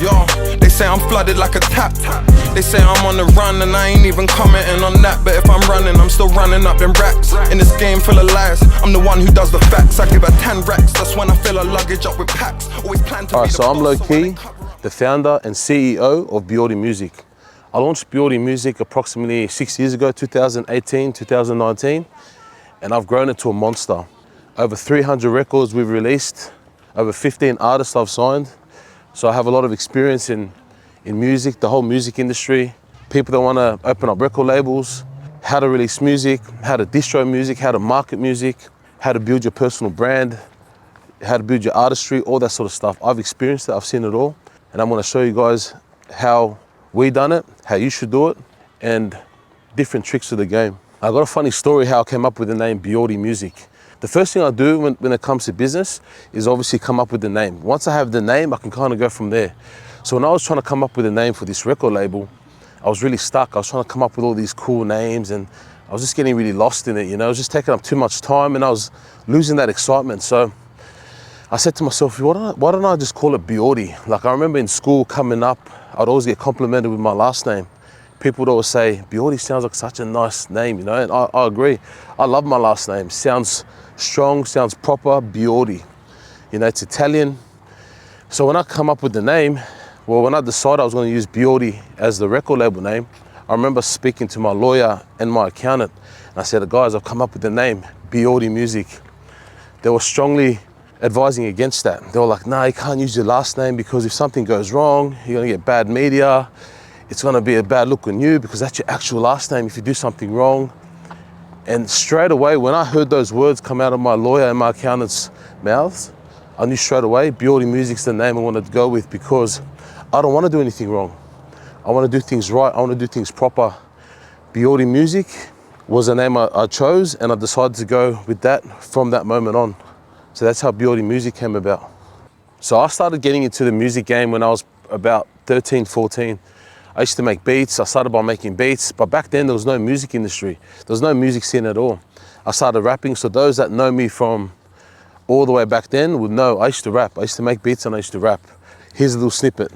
Yo, they say I'm flooded like a tap. They say I'm on the run and I ain't even commenting on that. But if I'm running, I'm still running up in racks. In this game full of lies, I'm the one who does the facts. I give her 10 racks, that's when I fill her luggage up with packs. Always plan to. Alright, so I'm Lowkee, the founder and CEO of Biordi Music. I launched Biordi Music approximately 6 years ago, 2018, 2019, and I've grown it to a monster. Over 300 records we've released, over 15 artists I've signed. So I have a lot of experience in music, the whole music industry, people that want to open up record labels, how to release music, how to distro music, how to market music, how to build your personal brand, how to build your artistry, all that sort of stuff. I've experienced it, I've seen it all, and I'm going to show you guys how we done it, how you should do it, and different tricks of the game. I got a funny story how I came up with the name Biordi Music. The first thing I do when it comes to business is obviously come up with the name. Once I have the name, I can kind of go from there. So when I was trying to come up with a name for this record label, I was really stuck. I was trying to come up with all these cool names and I was just getting really lost in it, you know, it was just taking up too much time and I was losing that excitement. So I said to myself, why don't I just call it Biordi? Like I remember in school coming up, I'd always get complimented with my last name. People would always say, Biordi sounds like such a nice name, you know, and I agree. I love my last name. Sounds strong, sounds proper, Biordi. You know, it's Italian. So when I come up with the name, well, when I decided I was going to use Biordi as the record label name, I remember speaking to my lawyer and my accountant, and I said, guys, I've come up with the name, Biordi Music. They were strongly advising against that. They were like, no, you can't use your last name because if something goes wrong, you're gonna get bad media. It's gonna be a bad look on you because that's your actual last name if you do something wrong. And straight away, when I heard those words come out of my lawyer and my accountant's mouths, I knew straight away Biordi Music's the name I wanted to go with because I don't want to do anything wrong. I want to do things right, I want to do things proper. Biordi Music was the name I chose and I decided to go with that from that moment on. So that's how Biordi Music came about. So I started getting into the music game when I was about 13, 14. I used to make beats. I started by making beats, but back then there was no music industry. There was no music scene at all. I started rapping, so those that know me from all the way back then would know I used to rap. I used to make beats and I used to rap. Here's a little snippet.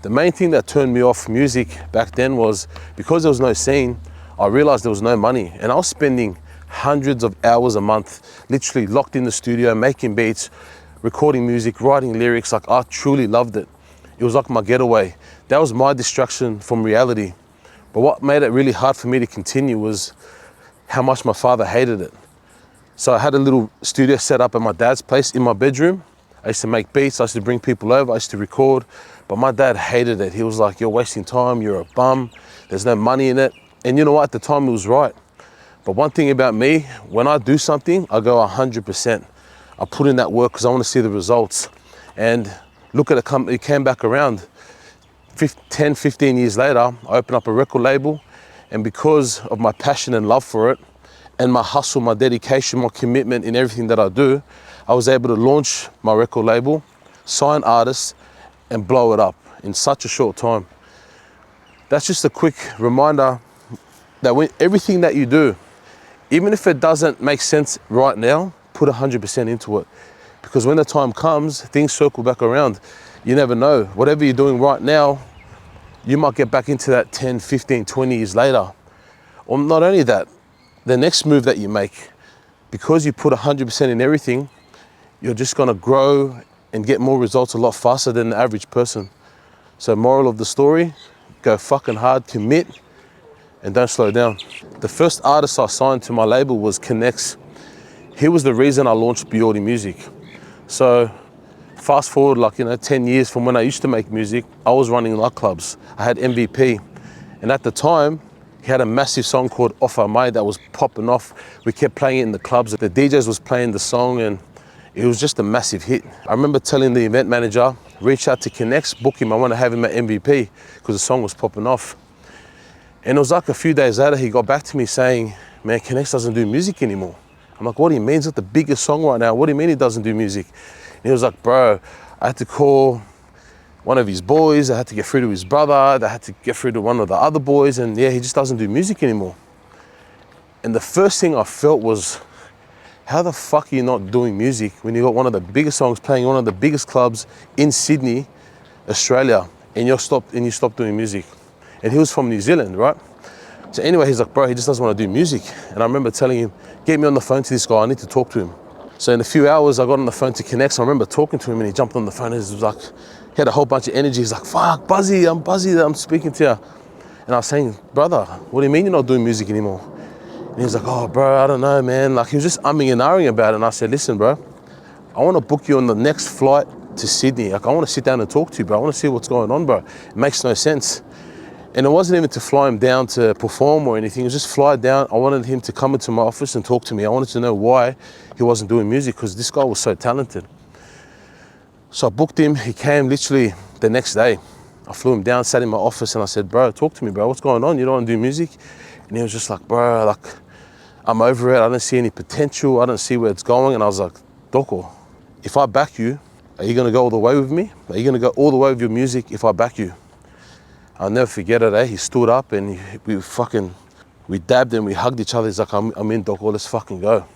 The main thing that turned me off music back then was because there was no scene, I realized there was no money and I was spending hundreds of hours a month, literally locked in the studio, making beats, recording music, writing lyrics. Like I truly loved it. It was like my getaway. That was my distraction from reality. But what made it really hard for me to continue was how much my father hated it. So I had a little studio set up at my dad's place in my bedroom. I used to make beats, I used to bring people over, I used to record, but my dad hated it. He was like, you're wasting time, you're a bum, there's no money in it. And you know what, at the time he was right. But one thing about me, when I do something, I go 100%. I put in that work because I want to see the results. And look at it, it came back around. 10, 15 years later, I opened up a record label, and because of my passion and love for it, and my hustle, my dedication, my commitment in everything that I do, I was able to launch my record label, sign artists, and blow it up in such a short time. That's just a quick reminder that when everything that you do, even if it doesn't make sense right now, put 100% into it. Because when the time comes, things circle back around. You never know. Whatever you're doing right now, you might get back into that 10, 15, 20 years later. Or not only that, the next move that you make, because you put 100% in everything, you're just gonna grow and get more results a lot faster than the average person. So moral of the story, go fucking hard, commit, and don't slow down. The first artist I signed to my label was Connects. He was the reason I launched Biordi Music. So fast forward 10 years from when I used to make music, I was running nightclubs. I had MVP. And at the time, he had a massive song called Off Our Mind that was popping off. We kept playing it in the clubs. The DJs was playing the song and it was just a massive hit. I remember telling the event manager, reach out to Connects, book him, I want to have him at MVP because the song was popping off. And it was like a few days later, he got back to me saying, man, Connects doesn't do music anymore. I'm like, what do you mean? It's not the biggest song right now. What do you mean he doesn't do music? And he was like, bro, I had to call one of his boys, they had to get through to his brother, they had to get through to one of the other boys, and yeah, he just doesn't do music anymore. And the first thing I felt was, how the fuck are you not doing music when you got one of the biggest songs playing in one of the biggest clubs in Sydney, Australia, and you stopped doing music? And he was from New Zealand, right? So anyway, he's like, bro, he just doesn't want to do music. And I remember telling him, get me on the phone to this guy, I need to talk to him. So in a few hours, I got on the phone to connect. So I remember talking to him and he jumped on the phone and he was like, he had a whole bunch of energy. He's like, fuck, Buzzy, I'm Buzzy that I'm speaking to you. And I was saying, brother, what do you mean you're not doing music anymore? And he was like, oh, bro, I don't know, man. Like, he was just umming and ahhing about it. And I said, listen, bro, I want to book you on the next flight to Sydney. Like, I want to sit down and talk to you, bro. I want to see what's going on, bro. It makes no sense. And it wasn't even to fly him down to perform or anything. It was just fly down. I wanted him to come into my office and talk to me. I wanted to know why he wasn't doing music, because this guy was so talented. So I booked him. He came literally the next day. I flew him down, sat in my office, and I said, bro, talk to me, bro. What's going on? You don't want to do music? And he was just like, bro, like, I'm over it. I don't see any potential. I don't see where it's going. And I was like, Doko, if I back you, are you going to go all the way with me? Are you going to go all the way with your music if I back you? I'll never forget it, eh? He stood up and we dabbed and we hugged each other. He's like, I'm in, Doko, let's fucking go.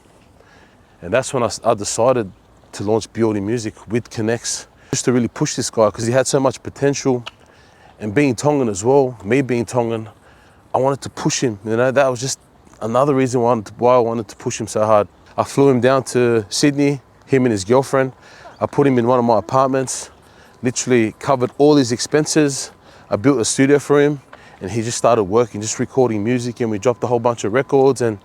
And that's when I decided to launch Biordi Music with Connects, just to really push this guy, because he had so much potential. And being Tongan as well, me being Tongan, I wanted to push him, you know? That was just another reason why I wanted to push him so hard. I flew him down to Sydney, him and his girlfriend. I put him in one of my apartments, literally covered all his expenses. I built a studio for him and he just started working, just recording music, and we dropped a whole bunch of records. And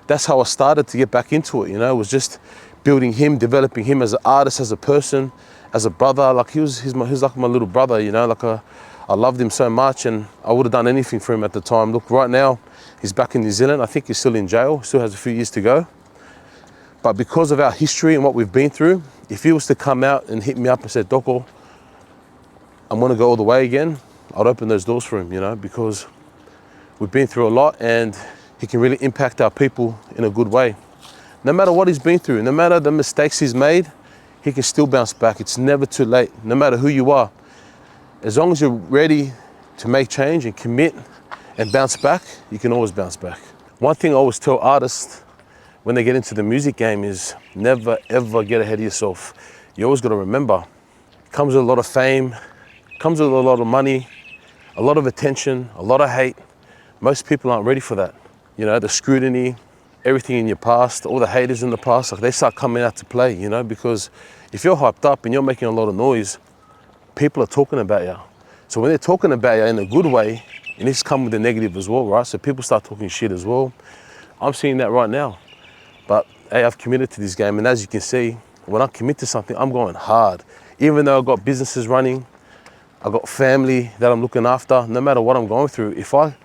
that's how I started to get back into it, you know? It was just building him, developing him as an artist, as a person, as a brother. Like he's like my little brother, you know? Like I loved him so much and I would have done anything for him at the time. Look, right now, he's back in New Zealand. I think he's still in jail, still has a few years to go. But because of our history and what we've been through, if he was to come out and hit me up and say, Doko, I'm gonna go all the way again, I'd open those doors for him, you know, because we've been through a lot and he can really impact our people in a good way. No matter what he's been through, no matter the mistakes he's made, he can still bounce back. It's never too late, no matter who you are. As long as you're ready to make change and commit and bounce back, you can always bounce back. One thing I always tell artists when they get into the music game is never, ever get ahead of yourself. You always got to remember, it comes with a lot of fame, comes with a lot of money, a lot of attention, a lot of hate. Most people aren't ready for that. You know, the scrutiny, everything in your past, all the haters in the past, like they start coming out to play, you know, because if you're hyped up and you're making a lot of noise, people are talking about you. So when they're talking about you in a good way, it needs to come with the negative as well, right? So people start talking shit as well. I'm seeing that right now. But hey, I've committed to this game, and as you can see, when I commit to something, I'm going hard. Even though I've got businesses running, I've got family that I'm looking after, no matter what I'm going through, if I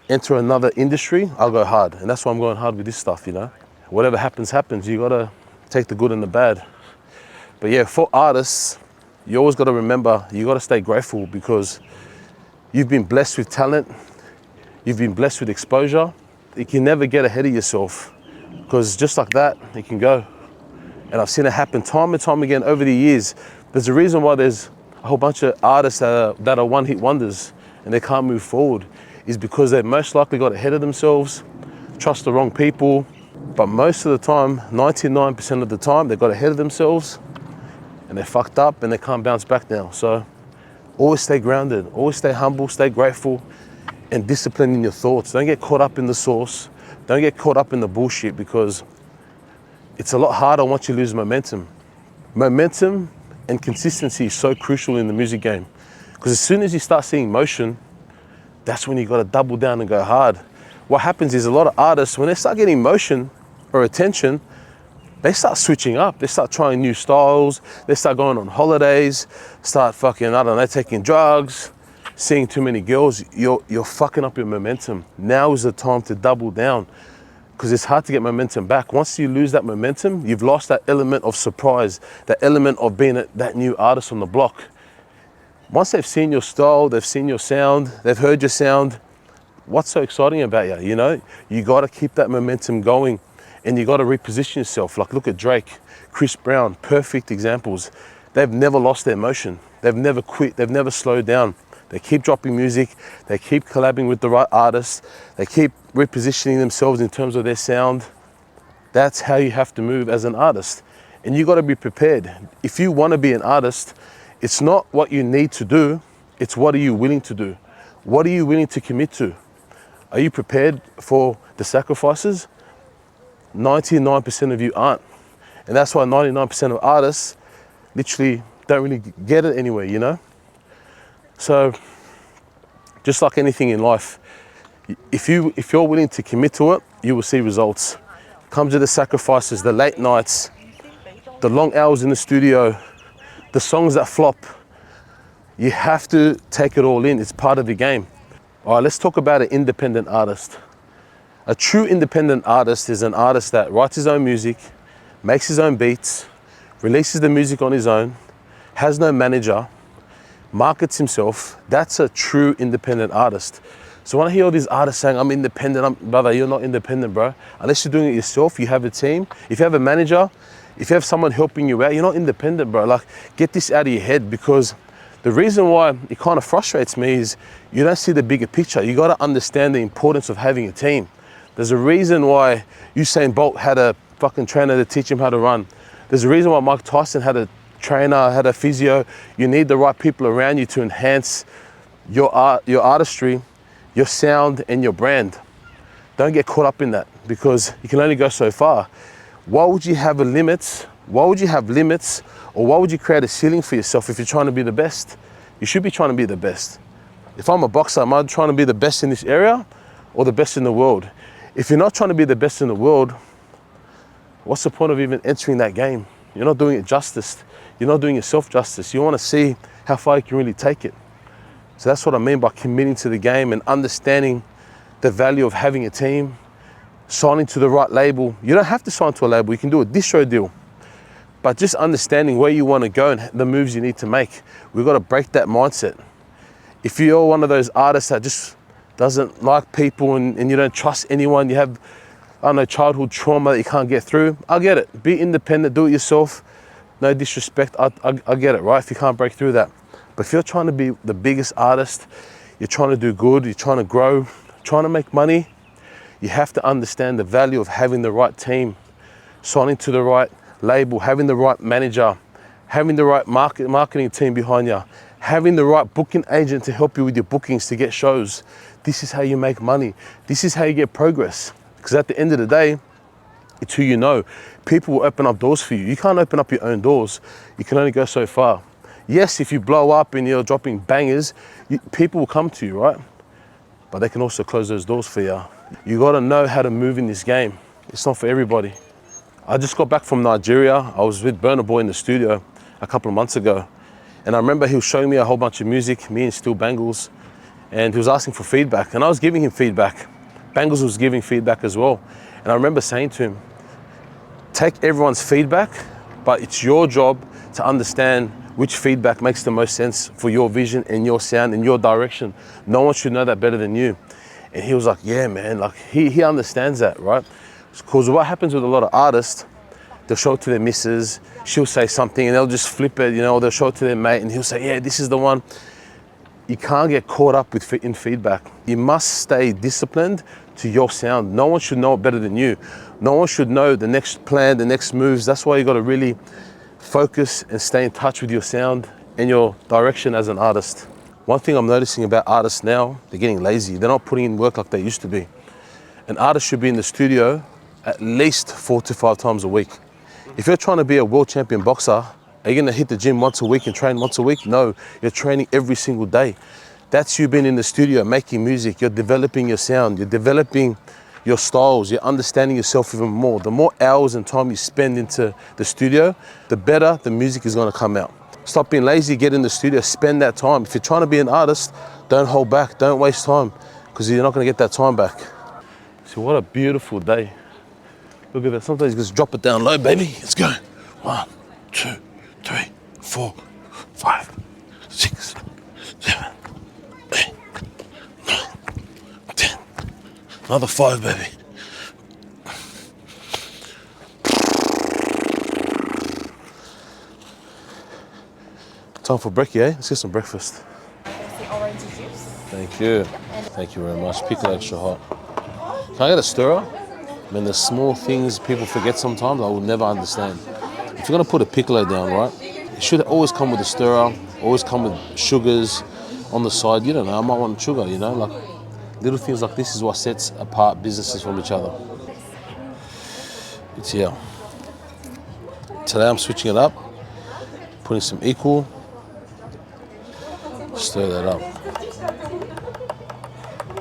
enter another industry, I'll go hard. And that's why I'm going hard with this stuff, you know? Whatever happens, happens. You gotta take the good and the bad. But yeah, for artists, you always gotta remember, you gotta stay grateful, because you've been blessed with talent, you've been blessed with exposure. You can never get ahead of yourself, because just like that, it can go. And I've seen it happen time and time again over the years. There's a reason why there's a whole bunch of artists that are one-hit wonders and they can't move forward, is because they most likely got ahead of themselves, trust the wrong people. But most of the time, 99% of the time, they got ahead of themselves and they fucked up and they can't bounce back now. So always stay grounded, always stay humble, stay grateful, and disciplined in your thoughts. Don't get caught up in the sauce. Don't get caught up in the bullshit, because it's a lot harder once you lose momentum. Momentum and consistency is so crucial in the music game, because as soon as you start seeing motion, that's when you got to double down and go hard. What happens is a lot of artists, when they start getting motion or attention, they start switching up. They start trying new styles. They start going on holidays, start fucking, I don't know, taking drugs, seeing too many girls. You're fucking up your momentum. Now is the time to double down, because it's hard to get momentum back. Once you lose that momentum, you've lost that element of surprise, that element of being that new artist on the block. Once they've seen your style, they've seen your sound, they've heard your sound, what's so exciting about you, you know? You gotta keep that momentum going, and you gotta reposition yourself. Like look at Drake, Chris Brown, perfect examples. They've never lost their motion. They've never quit, they've never slowed down. They keep dropping music, they keep collabing with the right artists, they keep repositioning themselves in terms of their sound. That's how you have to move as an artist. And you gotta be prepared. If you wanna be an artist, it's not what you need to do, it's what are you willing to do? What are you willing to commit to? Are you prepared for the sacrifices? 99% of you aren't. And that's why 99% of artists literally don't really get it anywhere, you know? So, just like anything in life, if you're willing to commit to it, you will see results. Comes with the sacrifices, the late nights, the long hours in the studio, the songs that flop. You have to take it all in, it's part of the game. All right, let's talk about an independent artist. A true independent artist is an artist that writes his own music, makes his own beats, releases the music on his own, has no manager, markets himself. That's a true independent artist. So when I hear all these artists saying, I'm independent, brother, you're not independent, bro. Unless you're doing it yourself, you have a team. If you have a manager, if you have someone helping you out, you're not independent, bro. Like, get this out of your head, because the reason why it kind of frustrates me is you don't see the bigger picture. You got to understand the importance of having a team. There's a reason why Usain Bolt had a fucking trainer to teach him how to run. There's a reason why Mike Tyson had a trainer, had a physio. You need the right people around you to enhance your art, your artistry, your sound, and your brand. Don't get caught up in that, because you can only go so far. Why would you have a limit? Why would you have limits? Or why would you create a ceiling for yourself if you're trying to be the best? You should be trying to be the best. If I'm a boxer, am I trying to be the best in this area or the best in the world? If you're not trying to be the best in the world, what's the point of even entering that game? You're not doing it justice. You're not doing yourself justice. You want to see how far you can really take it. So that's what I mean by committing to the game and understanding the value of having a team, signing to the right label. You don't have to sign to a label. You can do a distro deal. But just understanding where you want to go and the moves you need to make. We've got to break that mindset. If you're one of those artists that just doesn't like people and you don't trust anyone, you have, I don't know, childhood trauma that you can't get through, I get it. Be independent, do it yourself. No disrespect, I get it, right? If you can't break through that. But if you're trying to be the biggest artist, you're trying to do good, you're trying to grow, trying to make money, you have to understand the value of having the right team, signing to the right label, having the right manager, having the right marketing team behind you, having the right booking agent to help you with your bookings to get shows. This is how you make money. This is how you get progress. Because at the end of the day, it's who you know. People will open up doors for you. You can't open up your own doors. You can only go so far. Yes, if you blow up and you're dropping bangers, people will come to you, right? But they can also close those doors for you. You gotta know how to move in this game. It's not for everybody. I just got back from Nigeria. I was with Burna Boy in the studio a couple of months ago. And I remember he was showing me a whole bunch of music, me and Still Banglez, and he was asking for feedback, and I was giving him feedback. Banglez was giving feedback as well. And I remember saying to him, take everyone's feedback, but it's your job to understand which feedback makes the most sense for your vision and your sound and your direction. No one should know that better than you. And he was like, yeah, man, like he understands that, right? Because what happens with a lot of artists, they'll show it to their missus, she'll say something and they'll just flip it, you know, or they'll show it to their mate and he'll say, yeah, this is the one. You can't get caught up in feedback. You must stay disciplined to your sound. No one should know it better than you. No one should know the next plan, the next moves. That's why you got to really focus and stay in touch with your sound and your direction as an artist. One thing I'm noticing about artists now, they're getting lazy. They're not putting in work like they used to be. An artist should be in the studio at least 4 to 5 times a week. If you're trying to be a world champion boxer, are you gonna hit the gym once a week and train once a week? No, you're training every single day. That's you being in the studio, making music, you're developing your sound, you're developing your styles, you're understanding yourself even more. The more hours and time you spend into the studio, the better the music is gonna come out. Stop being lazy, get in the studio, spend that time. If you're trying to be an artist, don't hold back, don't waste time, because you're not gonna get that time back. So what a beautiful day. Look at that, sometimes you just drop it down low, baby. Let's go. 1, 2, 3, 4, 5, 6, 7, 8, 9, 10. Another 5, baby. Time for brekkie, eh? Let's get some breakfast. The orange juice. Thank you. Thank you very much. Pickle extra hot. Can I get a stirrer? I mean, the small things people forget sometimes, I will never understand. If you're gonna put a piccolo down, right, it should always come with a stirrer, always come with sugars on the side. You don't know, I might want sugar, you know? Like, little things like this is what sets apart businesses from each other. It's here. Today I'm switching it up, putting some equal, stir that up.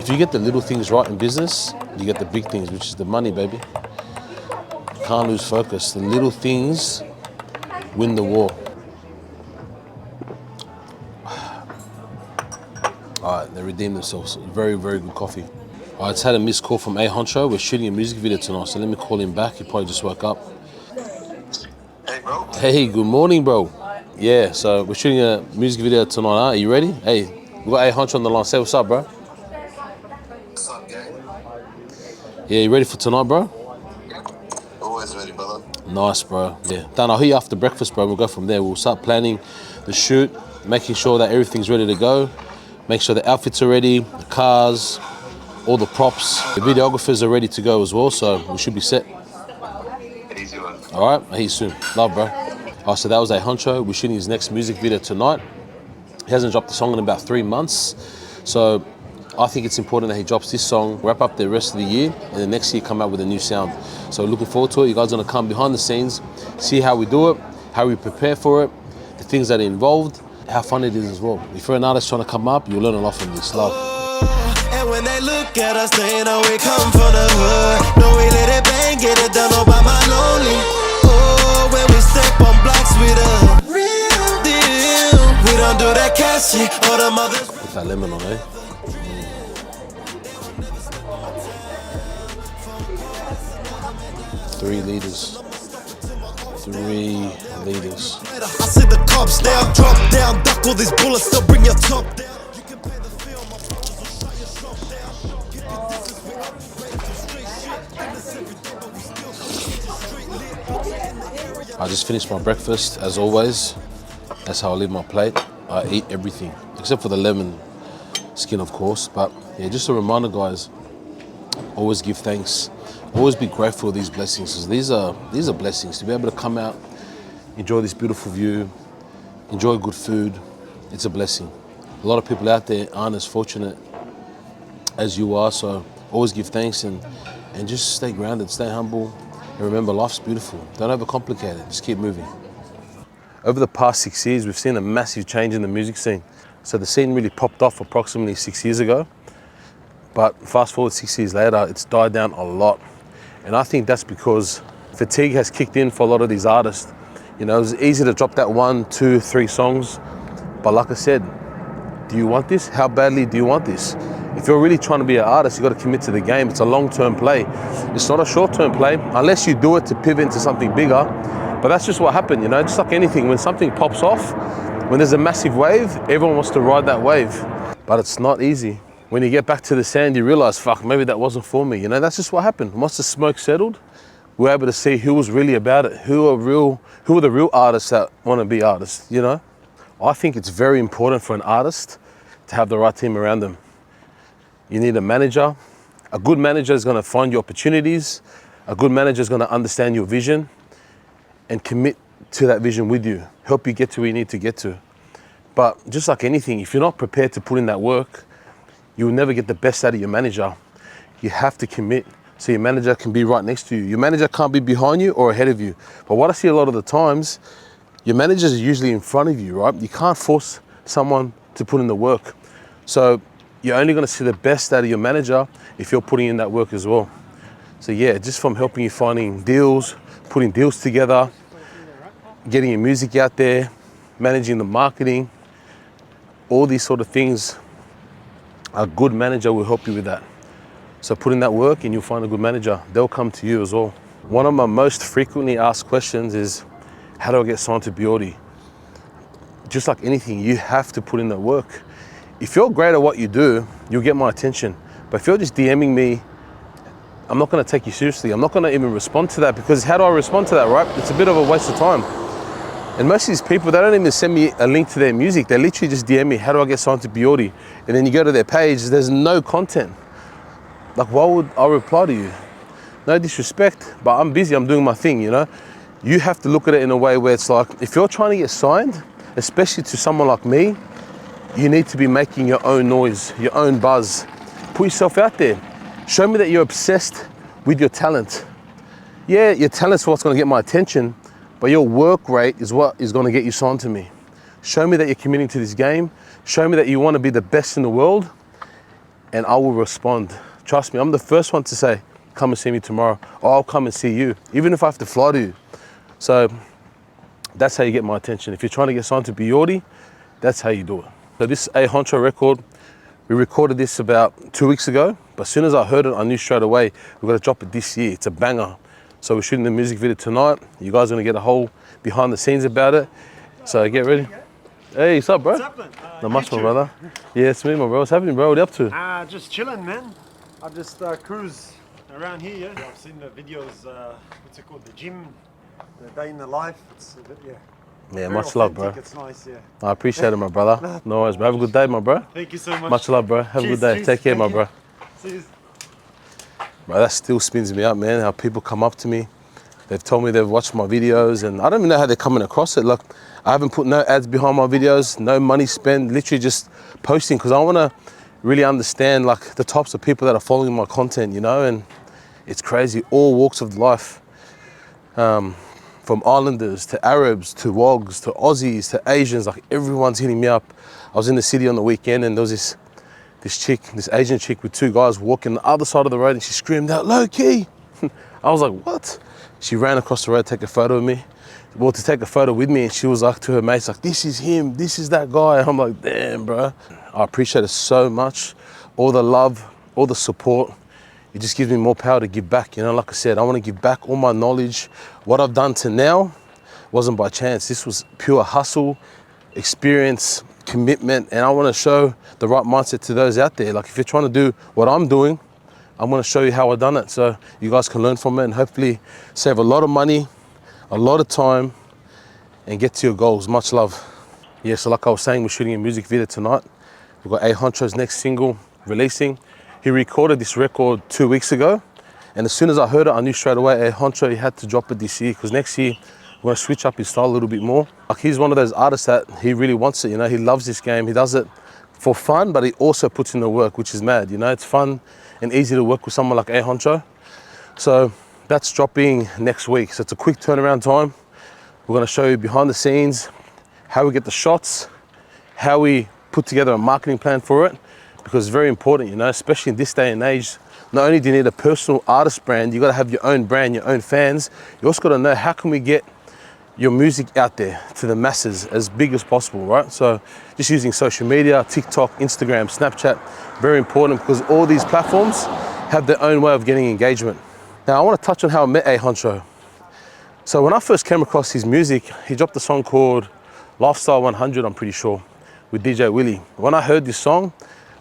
If you get the little things right in business, you get the big things, which is the money, baby. You can't lose focus. The little things win the war. All right, they redeemed themselves. Very, very good coffee. All right, I just had a missed call from Huncho. We're shooting a music video tonight, so let me call him back. He probably just woke up. Hey, bro. Hey, good morning, bro. Yeah, so we're shooting a music video tonight, huh? Are you ready? Hey, we got Huncho on the line. Say what's up, bro. What's up, gang? Yeah, you ready for tonight, bro? Always ready, brother. Nice, bro. Yeah. Dan, I'll hit you after breakfast, bro. We'll go from there. We'll start planning the shoot, making sure that everything's ready to go. Make sure the outfits are ready, the cars, all the props. The videographers are ready to go as well, so we should be set. Easy one. All right, I'll hit you soon. Love, bro. All right, so that was Huncho. We're shooting his next music video tonight. He hasn't dropped a song in about 3 months. So I think it's important that he drops this song, wrap up the rest of the year, and the next year come out with a new sound. So looking forward to it. You guys are gonna come behind the scenes, see how we do it, how we prepare for it, the things that are involved, how fun it is as well. If you're an artist trying to come up, you'll learn a lot from this. Love. And when they look at us, they know we come from the hood. No, we let it bang, get it done all by my lonely. Oh, when we step on blocks with a real deal. We don't do that cash shit, all the mothers. Put that lemon on, eh? 3 liters. 3 liters. I see the cops now, drop down, duck all these bullets, still bring your top down. You can pay the fee on my muscles, so show your shop down. Keep your distance with the ready to straight shit. And this every day, but we still straight lit. I just finished my breakfast, as always. That's how I leave my plate. I eat everything, except for the lemon skin, of course. But yeah, just a reminder, guys, always give thanks. Always be grateful for these blessings, because these are blessings. To be able to come out, enjoy this beautiful view, enjoy good food, it's a blessing. A lot of people out there aren't as fortunate as you are, so always give thanks and just stay grounded, stay humble, and remember, life's beautiful. Don't overcomplicate it, just keep moving. Over the past 6 years, we've seen a massive change in the music scene. So the scene really popped off approximately 6 years ago, but fast forward 6 years later, it's died down a lot. And I think that's because fatigue has kicked in for a lot of these artists. You know, it's easy to drop that 1, 2, 3 songs, but like I said, do you want this? How badly do you want this? If you're really trying to be an artist, you got to commit to the game. It's a long-term play. It's not a short-term play, unless you do it to pivot into something bigger. But that's just what happened, you know, just like anything, when something pops off, when there's a massive wave, everyone wants to ride that wave, but it's not easy. When you get back to the sand, you realize, fuck, maybe that wasn't for me. You know, that's just what happened. Once the smoke settled, we were able to see who was really about it, who are the real artists that want to be artists, you know? I think it's very important for an artist to have the right team around them. You need a manager. A good manager is going to find you opportunities. A good manager is going to understand your vision and commit to that vision with you, help you get to where you need to get to. But just like anything, if you're not prepared to put in that work, you will never get the best out of your manager. You have to commit so your manager can be right next to you. Your manager can't be behind you or ahead of you. But what I see a lot of the times, your managers are usually in front of you, right? You can't force someone to put in the work. So you're only gonna see the best out of your manager if you're putting in that work as well. So yeah, just from helping you finding deals, putting deals together, getting your music out there, managing the marketing, all these sort of things, a good manager will help you with that. So put in that work and you'll find a good manager. They'll come to you as well. One of my most frequently asked questions is, how do I get signed to Biordi? Just like anything, you have to put in the work. If you're great at what you do, you'll get my attention. But if you're just DMing me, I'm not gonna take you seriously. I'm not gonna even respond to that, because how do I respond to that, right? It's a bit of a waste of time. And most of these people, they don't even send me a link to their music. They literally just DM me, how do I get signed to Biordi? And then you go to their page, there's no content. Like, why would I reply to you? No disrespect, but I'm busy, I'm doing my thing, you know? You have to look at it in a way where it's like, if you're trying to get signed, especially to someone like me, you need to be making your own noise, your own buzz. Put yourself out there. Show me that you're obsessed with your talent. Yeah, your talent's what's gonna get my attention, but your work rate is what is gonna get you signed to me. Show me that you're committing to this game. Show me that you wanna be the best in the world, and I will respond. Trust me, I'm the first one to say, come and see me tomorrow, or I'll come and see you, even if I have to fly to you. So that's how you get my attention. If you're trying to get signed to Biordi, that's how you do it. So this is a Huncho record. We recorded this about 2 weeks ago, but as soon as I heard it, I knew straight away we're gonna drop it this year. It's a banger. So we're shooting the music video tonight. You guys are gonna get a whole behind the scenes about it. So get ready. Hey, what's up, bro? What's up, man? Not much, my brother. Yeah, it's me, my bro. What's happening, bro? What are you up to? Just chilling, man. I just cruise around here. Yeah. I've seen the videos. What's it called? The gym, the day in the life. It's a bit, Yeah, very much love, bro. It's nice, yeah. I appreciate it, my brother. No worries, bro. Have a good day, my bro. Thank you so much. Much love, bro. Have a good day. Cheers. Take care, Thank my you. bro. See you. Bro, that still spins me up, man. How people come up to me. They've told me they've watched my videos, and I don't even know how they're coming across it. Look, I haven't put no ads behind my videos, no money spent, literally just posting, because I want to really understand like the types of people that are following my content, you know, and it's crazy. All walks of life, from islanders to Arabs to Wogs to Aussies to Asians, like everyone's hitting me up. I was in the city on the weekend, and there was this Asian chick with two guys walking the other side of the road, and she screamed out, "Lowkee!" I was like, what? She ran across the road to take a photo of me. Well, to take a photo with me, and she was like to her mates, like, this is him, this is that guy. I'm like, damn, bro. I appreciate it so much. All the love, all the support. It just gives me more power to give back. You know, like I said, I want to give back all my knowledge. What I've done to now wasn't by chance. This was pure hustle, experience, commitment, and I want to show the right mindset to those out there. Like, if you're trying to do what I'm doing, I'm going to show you how I've done it, so you guys can learn from it and hopefully save a lot of money, a lot of time, and get to your goals. Much love. Yeah, so like I was saying, we're shooting a music video tonight. We've got A Huncho's next single releasing. He recorded this record 2 weeks ago, and as soon as I heard it, I knew straight away A Huncho, he had to drop it this year, because next year we're going to switch up his style a little bit more. Like, he's one of those artists that he really wants it, you know, he loves this game. He does it for fun, but he also puts in the work, which is mad, you know. It's fun and easy to work with someone like A Huncho. So that's dropping next week. So it's a quick turnaround time. We're gonna show you behind the scenes, how we get the shots, how we put together a marketing plan for it, because it's very important, you know, especially in this day and age. Not only do you need a personal artist brand, you gotta have your own brand, your own fans. You also gotta know, how can we get your music out there to the masses as big as possible, right? So just using social media, TikTok, Instagram, Snapchat, very important, because all these platforms have their own way of getting engagement. Now I want to touch on how I met A Huncho. So when I first came across his music, he dropped a song called Lifestyle 100, I'm pretty sure, with DJ Willie. When I heard this song,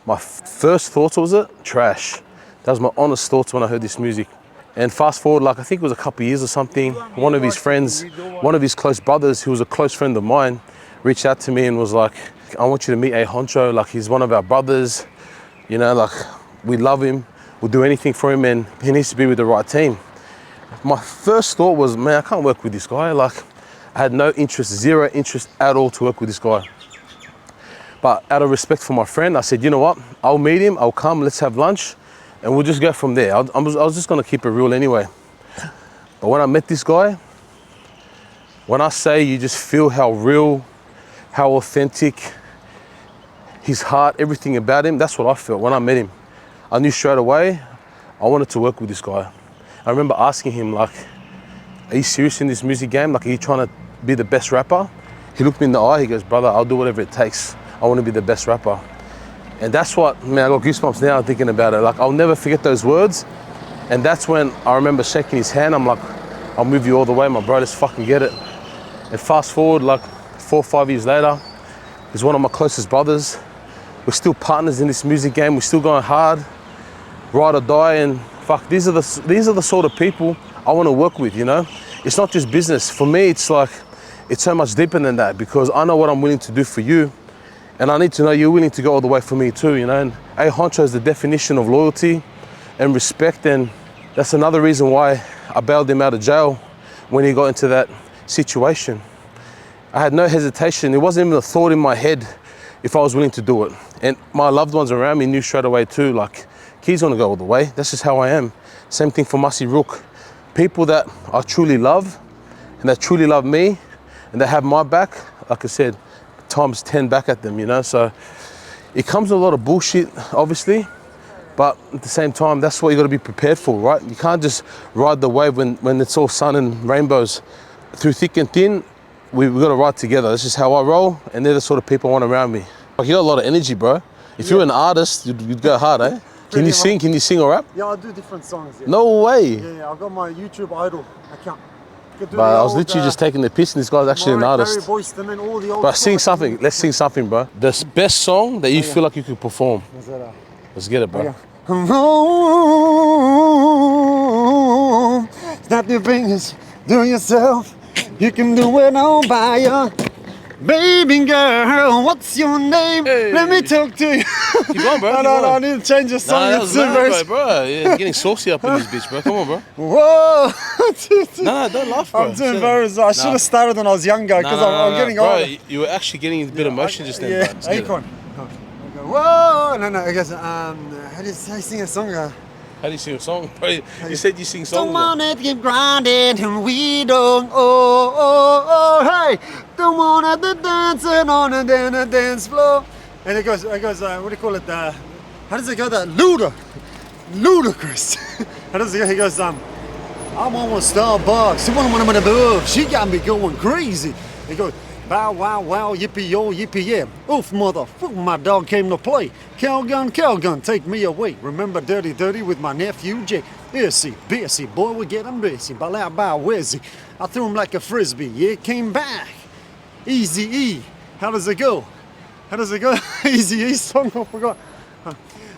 my first thoughts was it? Trash. That was my honest thoughts when I heard this music. And fast forward, like I think it was a couple of years or something, one of his friends, one of his close brothers, who was a close friend of mine, reached out to me and was like, I want you to meet A Huncho, like he's one of our brothers, you know, like we love him, we'll do anything for him, and he needs to be with the right team. My first thought was, man, I can't work with this guy. Like, I had no interest, zero interest at all to work with this guy. But out of respect for my friend, I said, you know what, I'll meet him, I'll come, let's have lunch, and we'll just go from there. I was just gonna keep it real anyway. But when I met this guy, when I say you just feel how real, how authentic, his heart, everything about him, that's what I felt when I met him. I knew straight away I wanted to work with this guy. I remember asking him, like, are you serious in this music game? Like, are you trying to be the best rapper? He looked me in the eye, he goes, brother, I'll do whatever it takes. I want to be the best rapper. And that's what, man, I got goosebumps now thinking about it. Like, I'll never forget those words. And that's when I remember shaking his hand. I'm like, I'll move you all the way, my bro, let's fucking get it. And fast forward, like 4 or 5 years later, he's one of my closest brothers. We're still partners in this music game. We're still going hard, ride or die. And fuck, these are the sort of people I want to work with, you know? It's not just business. For me, it's like, it's so much deeper than that, because I know what I'm willing to do for you, and I need to know you're willing to go all the way for me too, you know. And Huncho is the definition of loyalty and respect, and that's another reason why I bailed him out of jail when he got into that situation. I had no hesitation. It wasn't even a thought in my head if I was willing to do it. And my loved ones around me knew straight away too, like, Key's gonna go all the way. That's just how I am. Same thing for Mussy Rook. People that I truly love and that truly love me and that have my back, like I said, times 10 back at them, you know? So it comes with a lot of bullshit, obviously, but at the same time, that's what you gotta be prepared for, right? You can't just ride the wave when it's all sun and rainbows. Through thick and thin, we gotta ride together. This is how I roll, and they're the sort of people I want around me. Like, you got a lot of energy, bro. If you're an artist, you'd go hard, eh? Can you sing? Can you sing or rap? Yeah, I do different songs. Yeah. No way. Yeah, I've got my YouTube Idol account. But I was literally just taking the piss, and this guy's actually an artist. But sing something. Let's sing something, bro. The best song that you feel like you could perform. Let's get it, bro. Snap your fingers, do it yourself. You can do it all by your baby girl. What's your name? Hey. Let me talk to you. Keep on, bro. No, I need to change the song. That was nice, bro. Yeah, getting saucy up in this bitch, bro. Come on, bro. Whoa. No, don't laugh, bro. I'm too embarrassed. I should have started when I was younger, because I'm getting older. Bro, you were actually getting a bit of emotion just then, Yeah, bro. Acorn. Whoa. No, I guess, how do you sing a song? How do you sing a song? Bro, you said you sing songs. Don't wanna keep grinding and we don't. Hey, don't wanna be dancing on the dance floor. And it goes. What do you call it? How does it go? That ludicrous. How does it go? He goes, I'm on with Starbucks. The one I'm above. She got me going crazy. He goes, bow wow wow, yippee yo, yippee yeah. Oof motherfucker, my dog came to play. Cowgun, take me away. Remember dirty with my nephew Jay. Busy, boy, we get him busy. Bow, where's he? I threw him like a frisbee, yeah, came back. Easy E, how does it go? Easy E song, I forgot.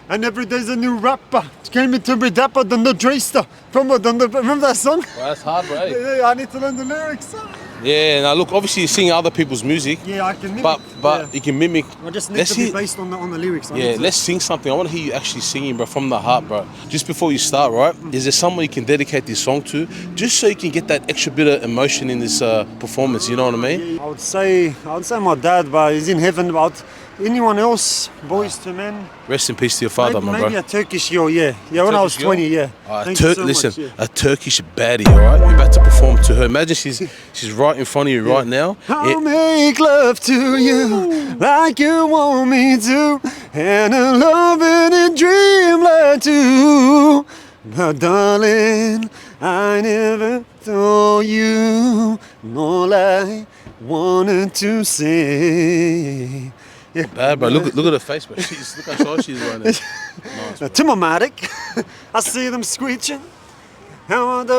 And every day's a new rapper. Came in to be dapper than the Drayster. Remember that song? Well, that's hard, bro. Yeah, I need to learn the lyrics. Yeah, now look, obviously you sing other people's music. Yeah, I can mimic. But you can mimic. I just need to be based on the lyrics. Let's sing something. I want to hear you actually singing, bro, from the heart, bro. Just before you start, right? Is there someone you can dedicate this song to, just so you can get that extra bit of emotion in this performance? You know what I mean? I would say my dad, but he's in heaven. But anyone else, boys to men. Rest in peace to your father, my bro. Maybe a Turkish girl, yeah. Yeah, when I was 20, yeah. Listen, a Turkish baddie, all right? You're about to perform to her. Imagine she's right in front of you right now. I'll make love to you like you want me to, and a love and a dream like too. But darling, I never told you all I wanted to say. Yeah. Bad, bro. Look at her face, bro. Look how shy she is right now. Nice, Timomatic, I see them screeching. And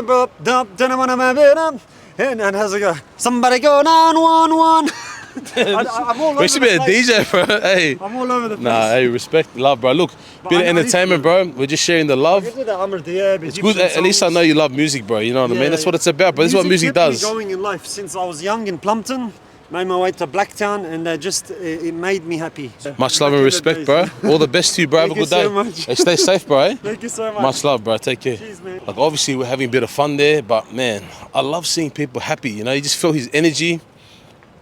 how's it go? Somebody go 911. I'm all over we should be a DJ, bro. Hey. I'm all over the place. Nah, hey, respect, love, bro. Look, bit of entertainment, bro. We're just sharing the love. It's good. At least I know you love music, bro. You know what I mean? That's what it's about, bro. This is what music does. Kept me going in life since I was young in Plumpton. Made my way to Blacktown, and it made me happy. Much love and respect, bro. All the best to you, bro. Have a good day. So much. Hey, stay safe, bro. Eh? Thank you so much. Much love, bro. Take care. Cheers, man. Like, obviously, we're having a bit of fun there, but man, I love seeing people happy. You know, you just feel his energy.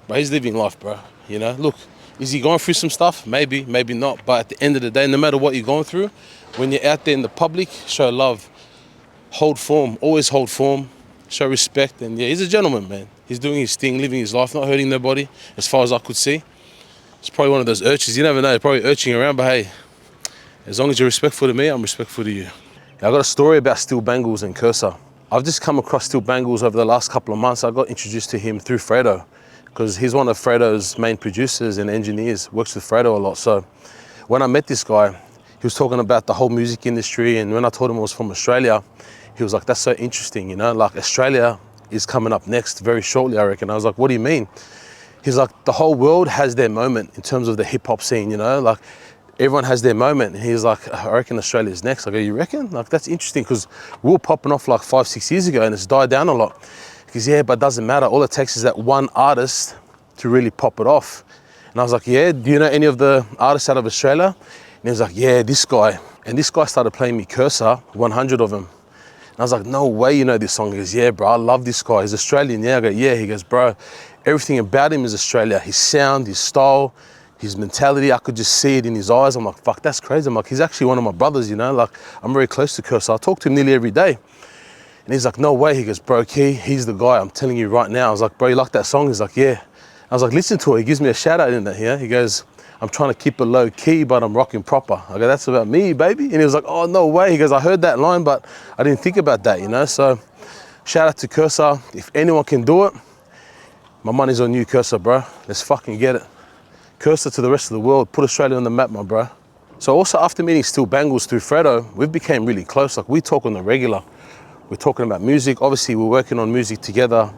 But he's living life, bro. You know, look, is he going through some stuff? Maybe, maybe not. But at the end of the day, no matter what you're going through, when you're out there in the public, show love, hold form, always hold form, show respect. And yeah, he's a gentleman, man. He's doing his thing, living his life, not hurting nobody, as far as I could see. It's probably one of those urchins. You never know, they're probably urching around, but hey, as long as you're respectful to me, I'm respectful to you. I got a story about Steel Banglez and Kerser. I've just come across Steel Banglez over the last couple of months. I got introduced to him through Fredo, because he's one of Fredo's main producers and engineers, works with Fredo a lot. So when I met this guy, he was talking about the whole music industry, and when I told him I was from Australia, he was like, that's so interesting, you know, like Australia is coming up next very shortly, I reckon. I was like, what do you mean? He's like, the whole world has their moment in terms of the hip hop scene, you know, like everyone has their moment. And he's like, I reckon Australia's next. I go, you reckon? Like, that's interesting, because we were popping off like 5-6 years ago and it's died down a lot. He goes, yeah, but it doesn't matter. All it takes is that one artist to really pop it off. And I was like, yeah, do you know any of the artists out of Australia? And he was like, yeah, this guy. And this guy started playing me Kerser, 100 of them. And I was like, no way you know this song. He goes, yeah, bro, I love this guy. He's Australian. Yeah, I go, yeah. He goes, bro, everything about him is Australia. His sound, his style, his mentality, I could just see it in his eyes. I'm like, fuck, that's crazy. I'm like, he's actually one of my brothers, you know? Like, I'm very close to Kerser. I talk to him nearly every day. And he's like, no way. He goes, bro, Key, he's the guy. I'm telling you right now. I was like, bro, you like that song? He's like, yeah. I was like, listen to it. He gives me a shout out in that here. He goes, I'm trying to keep it low key, but I'm rocking proper. I go, that's about me, baby. And he was like, oh, no way. He goes, I heard that line, but I didn't think about that, you know? So shout out to Kerser. If anyone can do it, my money's on you, Kerser, bro. Let's fucking get it. Kerser to the rest of the world. Put Australia on the map, my bro. So also after meeting Still Banglez through Fredo, we became really close. Like, we talk on the regular. We're talking about music. Obviously, we're working on music together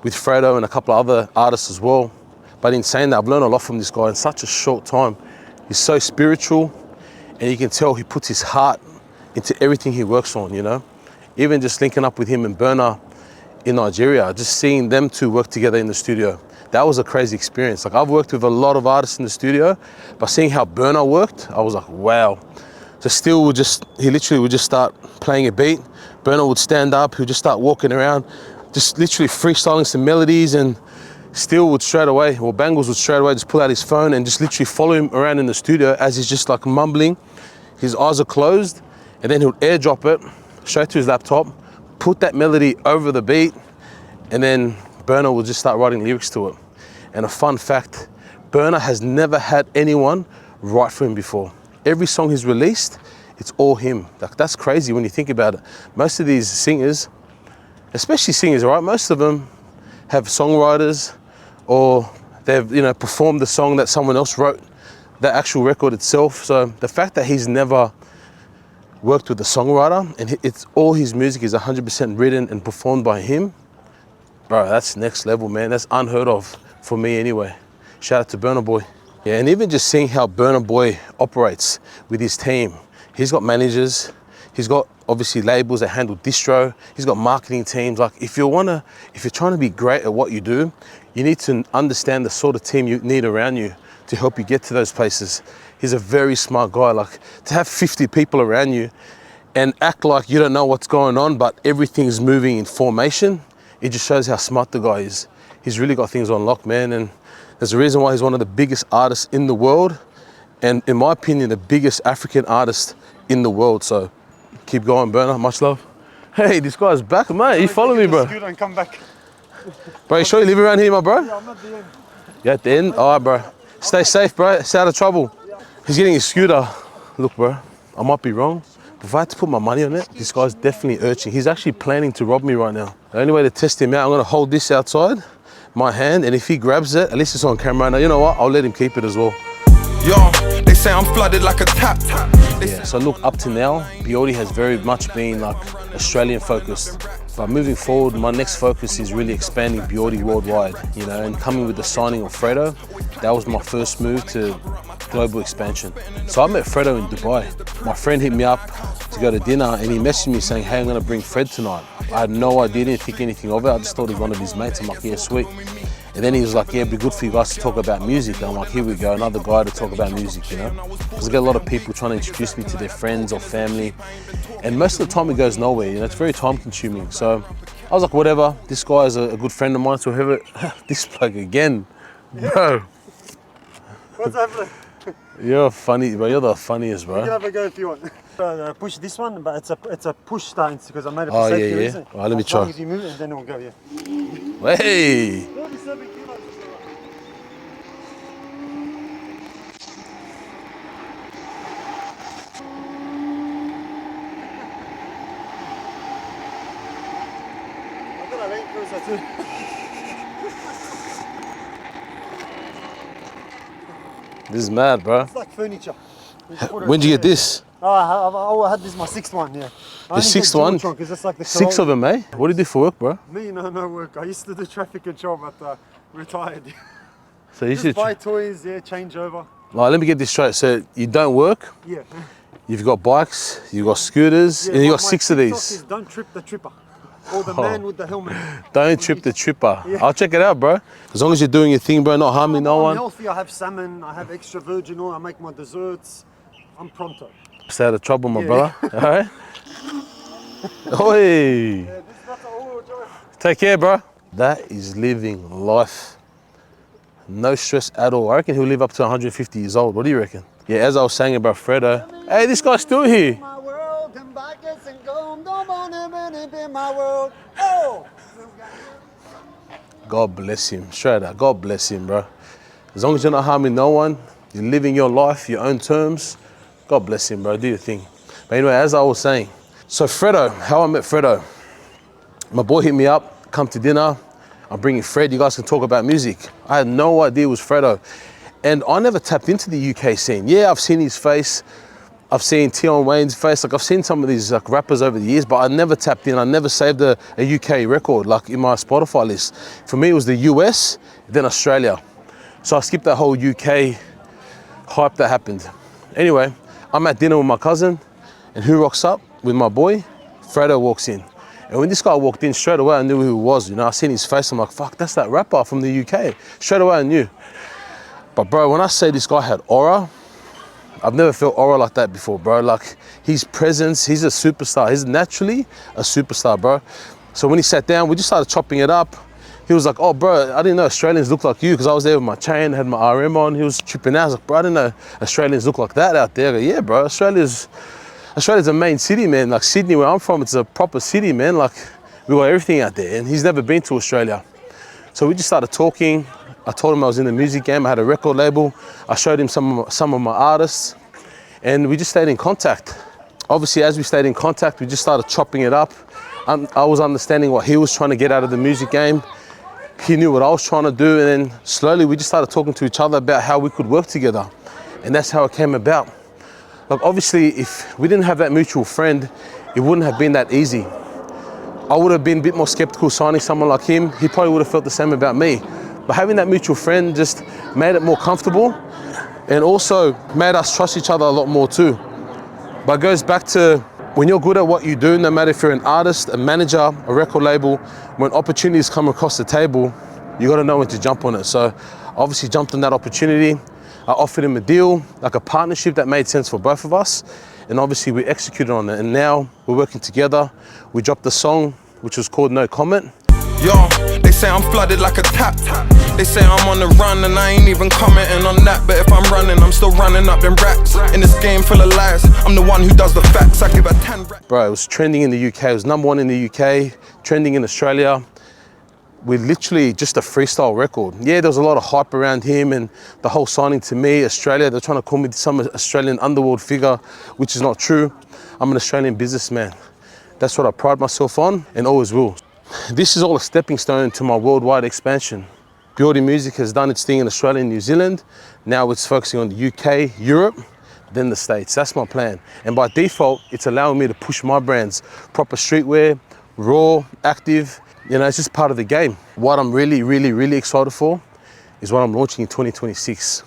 with Fredo and a couple of other artists as well. But in saying that, I've learned a lot from this guy in such a short time. He's so spiritual, and you can tell he puts his heart into everything he works on, you know? Even just linking up with him and Burna in Nigeria, just seeing them two work together in the studio, that was a crazy experience. Like, I've worked with a lot of artists in the studio, but seeing how Burna worked, I was like, wow. So Still would just, he literally would just start playing a beat. Burna would stand up, he would just start walking around, just literally freestyling some melodies, and Still would straight away, or Banglez would straight away just pull out his phone and just literally follow him around in the studio as he's just like mumbling. His eyes are closed, and then he'll airdrop it straight to his laptop, put that melody over the beat, and then Burna will just start writing lyrics to it. And a fun fact, Burna has never had anyone write for him before. Every song he's released, it's all him. Like, that's crazy when you think about it. Most of these singers, especially singers, right? Most of them have songwriters, or they've, you know, performed the song that someone else wrote, the actual record itself. So the fact that he's never worked with a songwriter and it's all his music is 100% written and performed by him, bro, that's next level, man. That's unheard of for me anyway. Shout out to Burna Boy. Yeah, and even just seeing how Burna Boy operates with his team. He's got managers, he's got obviously labels that handle distro, he's got marketing teams. Like, if you're trying to be great at what you do, you need to understand the sort of team you need around you to help you get to those places. He's a very smart guy. Like, to have 50 people around you and act like you don't know what's going on, but everything's moving in formation, it just shows how smart the guy is. He's really got things on lock, man, and there's a reason why he's one of the biggest artists in the world, and in my opinion, the biggest African artist in the world. So keep going, Burna. Much love. Hey, this guy's back, mate. You follow me, bro. And come back. Bro, you sure you live around here, my bro? Yeah, I'm at the end. You at the end? All right, bro. Stay safe, bro. Stay out of trouble. He's getting his scooter. Look, bro, I might be wrong, but if I had to put my money on it, this guy's definitely urging. He's actually planning to rob me right now. The only way to test him out, I'm gonna hold this outside my hand, and if he grabs it, at least it's on camera. Now, you know what? I'll let him keep it as well. Yo, they say I'm flooded like a tap. Yeah, so look, up to now, Biordi has very much been like Australian focused. But moving forward, my next focus is really expanding Biordi worldwide, you know, and coming with the signing of Fredo, that was my first move to global expansion. So I met Fredo in Dubai. My friend hit me up to go to dinner, and he messaged me saying, hey, I'm gonna bring Fred tonight. I had no idea, didn't think anything of it. I just thought it was one of his mates. I'm like, yeah, sweet. And then he was like, yeah, it'd be good for you guys to talk about music. And I'm like, here we go, another guy to talk about music, you know? Because I get a lot of people trying to introduce me to their friends or family. And most of the time it goes nowhere, you know, it's very time consuming. So I was like, whatever, this guy is a good friend of mine, so whoever, this plug again, bro. What's happening? You're funny, bro, you're the funniest, bro. You can have a go if you want. Push this one, but it's a push stance because I made it for Oh, safety yeah, yeah. reason. All right, let me As long try. as you move it, and then it will go, yeah. Hey! 37 kilos. I've got a Land Cruiser too. This is mad, bro. It's like furniture. When'd you get this? Oh, I had this my sixth one, yeah. The sixth one? Because it's like the 6 of them, eh? What do you do for work, bro? Me, no work. I used to do traffic control, but retired. So you Just buy toys, yeah, change over. Like, let me get this straight. So you don't work, Yeah. you've got bikes, you've got scooters, and you got 6 of TikTok these. is don't trip the tripper. Or the man with the helmet. Don't trip the tripper. I'll check it out, bro. As long as you're doing your thing, bro, not harming no I'm one. healthy, I have salmon, I have extra virgin oil, I make my desserts. I'm pronto. Stay out of trouble, my brother. All right? Oi! Yeah, this is not the oil, Joe. Take care, bro. That is living life. No stress at all. I reckon he'll live up to 150 years old. What do you reckon? Yeah, as I was saying about Fredo. Hey, this guy's still here. My world, and buckets and gold, don't wanna be my world. Oh! God bless him. Straight out. God bless him, bro. As long as you're not harming no one, you're living your life, your own terms, God bless him, bro. Do your thing. But anyway, as I was saying, so Fredo, how I met Fredo. My boy hit me up, come to dinner. I'm bringing Fred, you guys can talk about music. I had no idea it was Fredo. And I never tapped into the UK scene. Yeah, I've seen his face. I've seen Tion Wayne's face. Like I've seen some of these like rappers over the years, but I never tapped in. I never saved a UK record like in my Spotify list. For me, it was the US, then Australia. So I skipped that whole UK hype that happened. Anyway, I'm at dinner with my cousin, and who rocks up with my boy? Fredo walks in. And when this guy walked in, straight away I knew who he was. You know, I seen his face, I'm like, fuck, that's that rapper from the UK. Straight away I knew. But bro, when I say this guy had aura, I've never felt aura like that before, bro. Like his presence, he's a superstar. He's naturally a superstar, bro. So when he sat down, we just started chopping it up. He was like, oh, bro, I didn't know Australians look like you, because I was there with my chain, had my RM on. He was tripping out. I was like, bro, I didn't know Australians look like that out there. I go, yeah, bro, Australia's a main city, man. Like Sydney, where I'm from, it's a proper city, man. Like we got everything out there, and he's never been to Australia. So we just started talking. I told him I was in the music game. I had a record label. I showed him some of my artists, and we just stayed in contact. Obviously, as we stayed in contact, we just started chopping it up. I was understanding what he was trying to get out of the music game. He knew what I was trying to do, and then slowly we just started talking to each other about how we could work together. And that's how it came about. Like obviously, if we didn't have that mutual friend, it wouldn't have been that easy. I would have been a bit more skeptical signing someone like him. He probably would have felt the same about me. But having that mutual friend just made it more comfortable, and also made us trust each other a lot more too. But it goes back to when you're good at what you do, no matter if you're an artist, a manager, a record label, when opportunities come across the table, you got to know when to jump on it. So I obviously jumped on that opportunity. I offered him a deal, like a partnership that made sense for both of us. And obviously we executed on it. And now we're working together. We dropped a song, which was called No Comment. Yo, they say I'm flooded like a tap. They say I'm on the run and I ain't even commenting on that. But if I'm running, I'm still running up in racks. In this game full of lies, I'm the one who does the facts. I give her 10 racks. Bro, it was trending in the UK. It was #1 in the UK, trending in Australia. We're literally just a freestyle record. Yeah, there was a lot of hype around him and the whole signing to me, Australia. They're trying to call me some Australian underworld figure, which is not true. I'm an Australian businessman. That's what I pride myself on and always will. This is all a stepping stone to my worldwide expansion. Biordi Music has done its thing in Australia and New Zealand. Now it's focusing on the UK, Europe, then the States. That's my plan. And by default, it's allowing me to push my brands. Proper streetwear, raw, active. You know, it's just part of the game. What I'm really excited for is what I'm launching in 2026.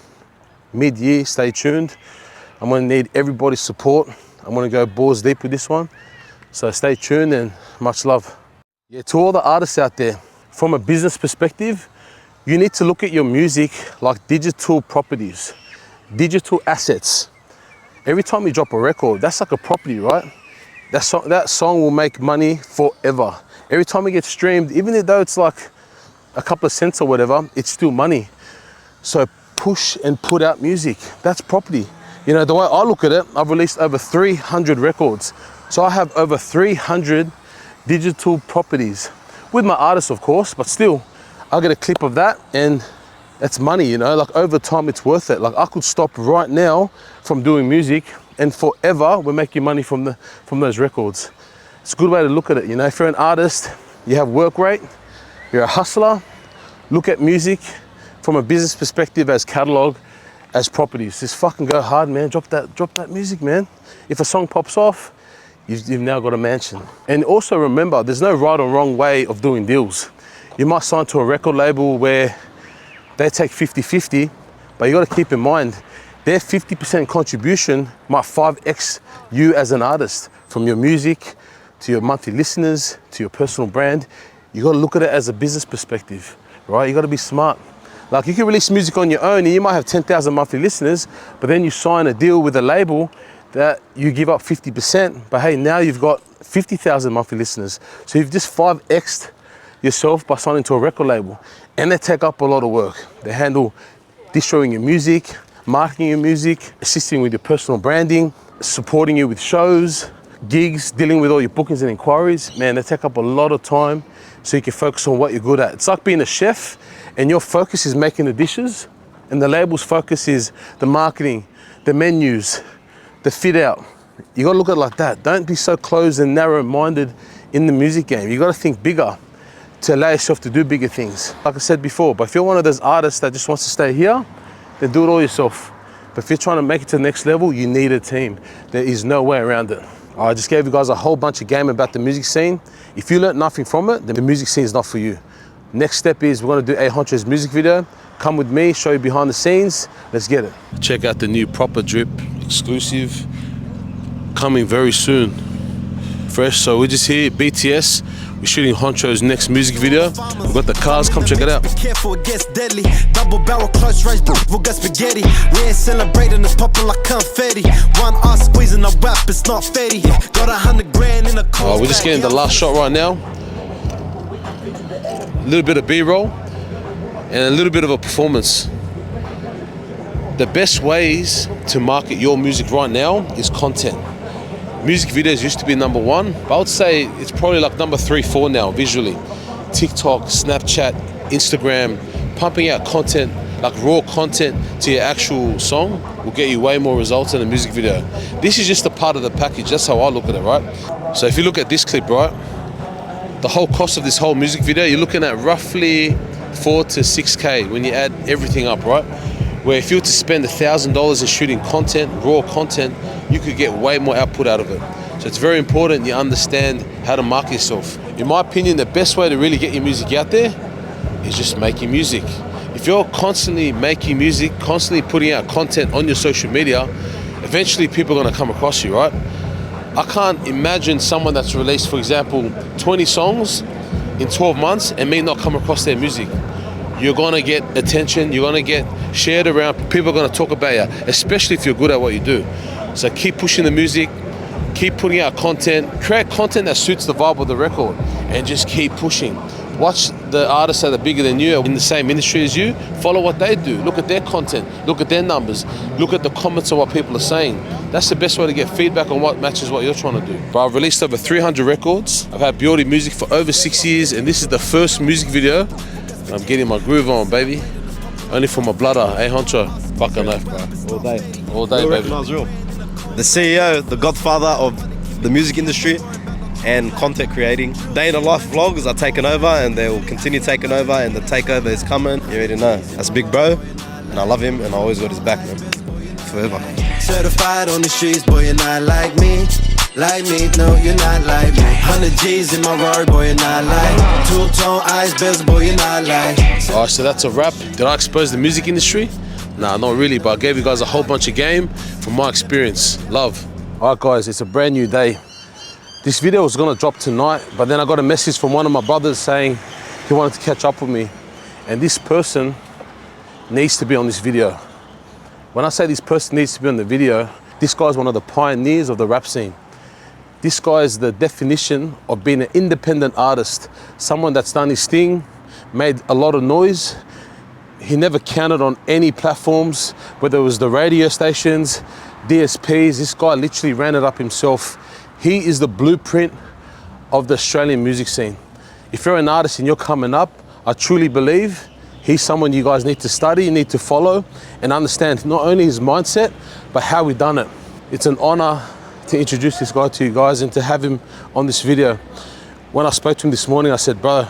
Mid-year, stay tuned. I'm gonna need everybody's support. I'm gonna go balls deep with this one. So stay tuned and much love. Yeah, to all the artists out there, from a business perspective, you need to look at your music like digital properties, digital assets. Every time you drop a record, that's like a property, right? That song will make money forever. Every time it gets streamed, even though it's like a couple of cents or whatever, it's still money. So push and put out music. That's property. You know, the way I look at it, I've released over 300 records. So I have over 300 digital properties with my artists, of course, but still, I'll get a clip of that and that's money, you know, like over time it's worth it. Like I could stop right now from doing music and forever we're making money from those records. It's a good way to look at it, you know. If you're an artist, you have work rate, you're a hustler, look at music from a business perspective as catalog, as properties. Just fucking go hard, man. Drop that music, man. If a song pops off, you've now got a mansion. And also remember, there's no right or wrong way of doing deals. You might sign to a record label where they take 50-50, but you got to keep in mind, their 50% contribution might 5x you as an artist, from your music to your monthly listeners, to your personal brand. You gotta look at it as a business perspective, right? You gotta be smart. Like you can release music on your own and you might have 10,000 monthly listeners, but then you sign a deal with a label that you give up 50%, but hey, now you've got 50,000 monthly listeners. So you've just 5x'd yourself by signing to a record label. And they take up a lot of work. They handle destroying your music, marketing your music, assisting with your personal branding, supporting you with shows, gigs, dealing with all your bookings and inquiries. Man, they take up a lot of time so you can focus on what you're good at. It's like being a chef and your focus is making the dishes and the label's focus is the marketing, the menus, the fit out. You gotta look at it like that. Don't be so closed and narrow-minded in the music game. You gotta think bigger to allow yourself to do bigger things. Like I said before, but if you're one of those artists that just wants to stay here, then do it all yourself. But if you're trying to make it to the next level, you need a team. There is no way around it. I just gave you guys a whole bunch of game about the music scene. If you learned nothing from it, then the music scene is not for you. Next step is we're gonna do a Huncho's music video. Come with me, show you behind the scenes. Let's get it. Check out the new Proper Drip exclusive. Coming very soon. Fresh, so we're just here, BTS. We're shooting Huncho's next music video. We've got the cars, come check it out. Be careful, it gets deadly. Double barrel clutch rice, we got spaghetti. We ain't celebrating, it's popping like confetti. One arse squeezing a rap, it's not fatty. Got 100 grand in a car. We're just getting the last shot right now. A little bit of B-roll and a little bit of a performance. The best ways to market your music right now is content. Music videos used to be number one, but I would say it's probably like number 3, 4 now visually. TikTok, Snapchat, Instagram, pumping out content, like raw content to your actual song will get you way more results than a music video. This is just a part of the package, that's how I look at it, right? So if you look at this clip, right, the whole cost of this whole music video, you're looking at roughly 4 to 6K when you add everything up, right? Where if you were to spend $1,000 in shooting content, raw content, you could get way more output out of it. So it's very important you understand how to market yourself. In my opinion, the best way to really get your music out there is just making music. If you're constantly making music, constantly putting out content on your social media, eventually people are gonna come across you, right? I can't imagine someone that's released, for example, 20 songs in 12 months and may not come across their music. You're gonna get attention, you're gonna get shared around, people are gonna talk about you, especially if you're good at what you do. So keep pushing the music, keep putting out content, create content that suits the vibe of the record, and just keep pushing. Watch the artists that are bigger than you, in the same industry as you, follow what they do, look at their content, look at their numbers, look at the comments of what people are saying. That's the best way to get feedback on what matches what you're trying to do. But I've released over 300 records, I've had Biordi music for over 6 years, and this is the first music video I'm getting my groove on, baby. Only for my blooder, hey Huncho. Fucking knife, bro. All day, baby. The CEO, the godfather of the music industry and content creating. Day in the life vlogs are taken over and they will continue taking over and the takeover is coming. You already know. That's big bro and I love him and I always got his back, man. Forever. Certified on the streets, boy, you're not like me. Like me, no, you're not like me. 100 G's in my Rari, boy, you're not like. Two-tone eyes, bezel, boy, you're not like. Alright, so that's a wrap. Did I expose the music industry? Nah, not really, but I gave you guys a whole bunch of game from my experience. Love. Alright guys, it's a brand new day. This video was gonna drop tonight, but then I got a message from one of my brothers saying he wanted to catch up with me. And this person needs to be on this video. When I say this person needs to be on the video, this guy's one of the pioneers of the rap scene. This guy is the definition of being an independent artist, someone that's done his thing, made a lot of noise. He never counted on any platforms, whether it was the radio stations, DSPs. This guy literally ran it up himself. He is the blueprint of the Australian music scene. If you're an artist and you're coming up, I truly believe he's someone you guys need to study, you need to follow and understand not only his mindset, but how we done it. It's an honor to introduce this guy to you guys and to have him on this video. When I spoke to him this morning, I said, bro,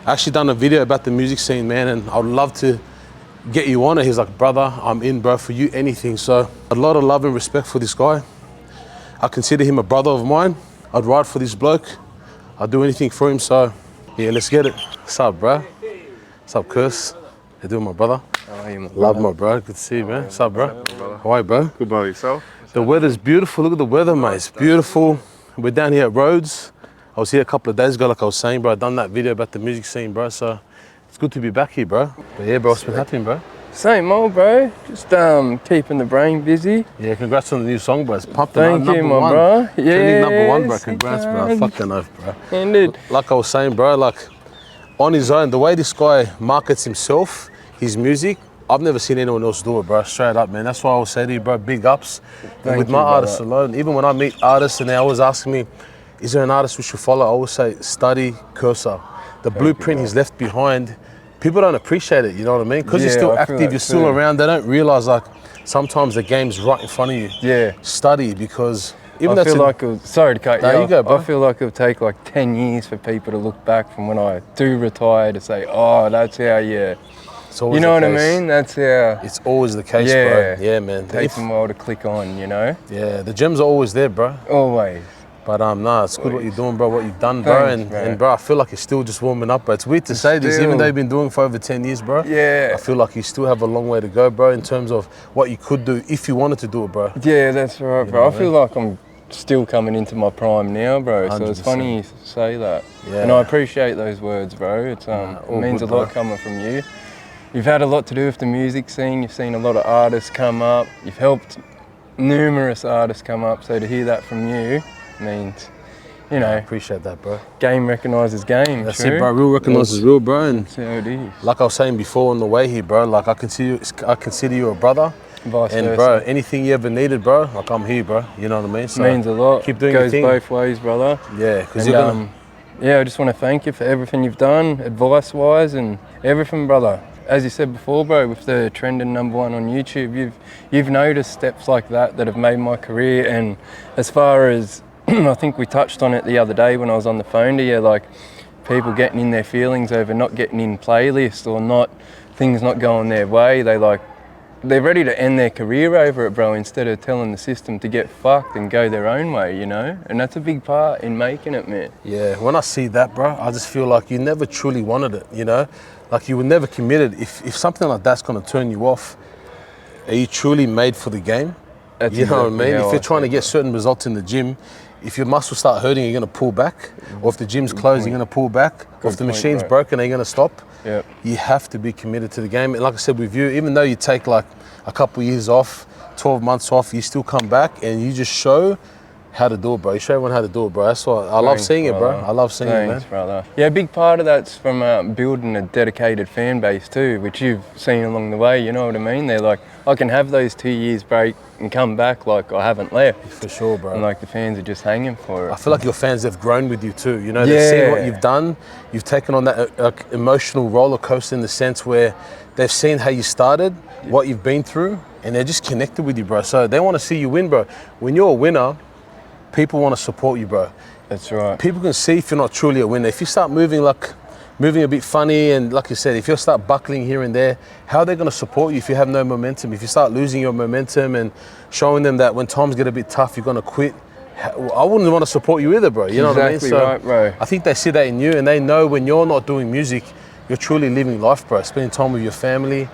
I actually done a video about the music scene, man, and I would love to get you on it. He's like, brother, I'm in, bro, for you, anything. So a lot of love and respect for this guy. I consider him a brother of mine. I'd ride for this bloke. I'd do anything for him, so yeah, let's get it. What's up, bro? What's up, Kers? How you doing, my brother? How are you, Love, my bro. Good to see you, man. What's up, bro? How are you, bro? Good, bro. Yourself? The weather's beautiful. Look at the weather, mate. It's beautiful. we're down here at Rhodes. I was here a couple of days ago, like I was saying, bro. I done that video about the music scene, bro. So it's good to be back here, bro. But yeah, bro, what's been happening, bro? Same old, bro. Just keeping the brain busy. Yeah, congrats on the new song, bro. It's pumped. Thank you, my bro. Trending number one, bro. Yes, Congrats, bro. Fucking oath, bro. Indeed. Like I was saying, bro, like on his own, the way this guy markets himself, his music, I've never seen anyone else do it, bro. Straight up, man. That's why I always say to you, bro, big ups. And with my artists alone, even when I meet artists and they always ask me, is there an artist we should follow? I always say, study Kerser. The blueprint he's left behind, people don't appreciate it, you know what I mean? Because you're still active, you're still around, they don't realize like sometimes the game's right in front of you. Yeah. Study, because even I feel like sorry to cut you off. You go, bro. I feel like it'll take like 10 years for people to look back from when I do retire to say, oh, that's how you know what I mean? That's how. It's always the case, bro. Yeah, man. It takes a while to click on, you know? Yeah, the gems are always there, bro. Always. But nah, it's good what you're doing, bro, what you've done, bro. Thanks, and bro, I feel like you're still just warming up, bro. It's weird to say this, even though you've been doing it for over 10 years, bro. Yeah. I feel like you still have a long way to go, bro, in terms of what you could do if you wanted to do it, bro. Yeah, that's right, bro. I feel like I'm still coming into my prime now, bro. 100%. So it's funny you say that. Yeah. And I appreciate those words, bro. It's it means a lot coming from you. You've had a lot to do with the music scene. You've seen a lot of artists come up. You've helped numerous artists come up. So to hear that from you means, you know. I appreciate that, bro. Game recognises game. That's it, bro. Real recognises real, bro. And that's how it is. Like I was saying before on the way here, bro, like I consider you a brother. Vice versa. And bro, anything you ever needed, bro, like I'm here, bro. You know what I mean? So means a lot. Keep doing your thing. Goes both ways, brother. Yeah, because you're gonna... yeah, I just want to thank you for everything you've done, advice-wise and everything, brother. As you said before, bro, with the trending #1 on YouTube, you've noticed steps like that have made my career. And as far as I think we touched on it the other day when I was on the phone to you, like people getting in their feelings over not getting in playlists or things not going their way. They're ready to end their career over it, bro, instead of telling the system to get fucked and go their own way, you know? And that's a big part in making it, man. Yeah, when I see that, bro, I just feel like you never truly wanted it, you know? Like you were never committed. If something like that's gonna turn you off, are you truly made for the game? That's you know what I mean? If you're trying to get certain results in the gym, if your muscles start hurting, you're gonna pull back. Or if the gym's closed, you're gonna pull back. Or if the machine's broken, are you gonna stop? Yep. You have to be committed to the game. And like I said with you, even though you take like a couple of years off, 12 months off, you still come back and you just show how to do it, bro. You show everyone how to do it, bro. That's what I love seeing it, bro. I love seeing it, man. Brother. Yeah, a big part of that's from building a dedicated fan base too, which you've seen along the way, you know what I mean? They're like, I can have those 2 years break and come back like I haven't left. For sure, bro. And like the fans are just hanging for it. I feel like your fans have grown with you too. You know, they've seen what you've done. You've taken on that emotional roller coaster in the sense where they've seen how you started, what you've been through, and they're just connected with you, bro. So they want to see you win, bro. When you're a winner, people want to support you, bro. That's right. People can see if you're not truly a winner. If you start moving a bit funny and like you said, if you start buckling here and there, how are they going to support you if you have no momentum? If you start losing your momentum and showing them that when times get a bit tough, you're going to quit, I wouldn't want to support you either, bro. You know what I mean? So right, bro. I think they see that in you and they know when you're not doing music, you're truly living life, bro. Spending time with your family,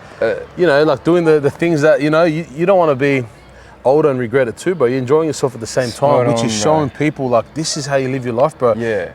you know, like doing the things that, you know, you don't want to be older and regret it too, bro. You're enjoying yourself at the same time, which is showing people like this is how you live your life, bro. Yeah.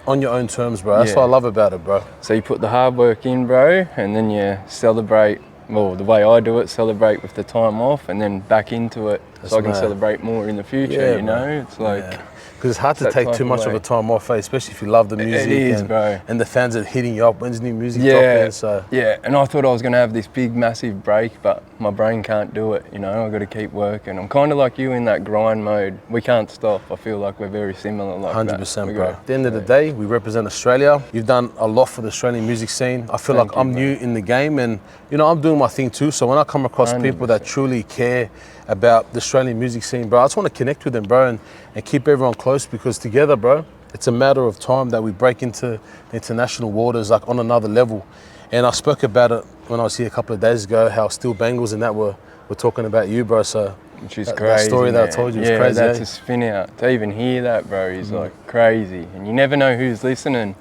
On your own terms, bro. That's what I love about it, bro. So you put the hard work in, bro, and then you celebrate, well, the way I do it, celebrate with the time off and then back into it so I can celebrate more in the future, you know? It's like... Because it's hard to take too much of a time off, especially if you love the music. It is, bro. And the fans are hitting you up. When's new music dropping? So. Yeah, and I thought I was going to have this big, massive break, but my brain can't do it, you know? I've got to keep working. I'm kind of like you in that grind mode. We can't stop. I feel like we're very similar like 100%, bro. At the end of the day, we represent Australia. You've done a lot for the Australian music scene. I feel like I'm new in the game and, you know, I'm doing my thing too. So when I come across people that truly care about the Australian music scene, bro, I just want to connect with them, bro, and keep everyone close because together, bro, it's a matter of time that we break into international waters like on another level. And I spoke about it when I was here a couple of days ago, how still Banglez and that were talking about you, bro. So which is crazy. That story that I told you was crazy. Yeah, that's a spin out. To even hear that, bro, is like crazy. And you never know who's listening.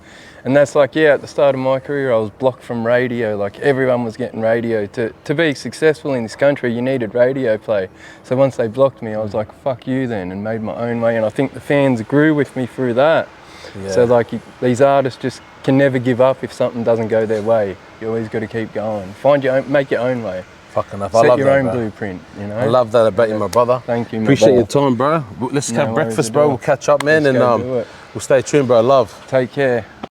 And that's like, yeah, at the start of my career, I was blocked from radio. Like everyone was getting radio. To be successful in this country, you needed radio play. So once they blocked me, I was like, fuck you then, and made my own way. And I think the fans grew with me through that. Yeah. So like these artists just can never give up if something doesn't go their way. You always got to keep going. Find your own, make your own way. Fucking enough. I Set love your that, own bro. blueprint, you know? I love that about you, my brother. Thank you, my Appreciate brother. your time, bro. Let's No have worries breakfast, at bro. all. We'll catch up, man, Let's and go do it. we'll stay tuned, bro. Love. Take care.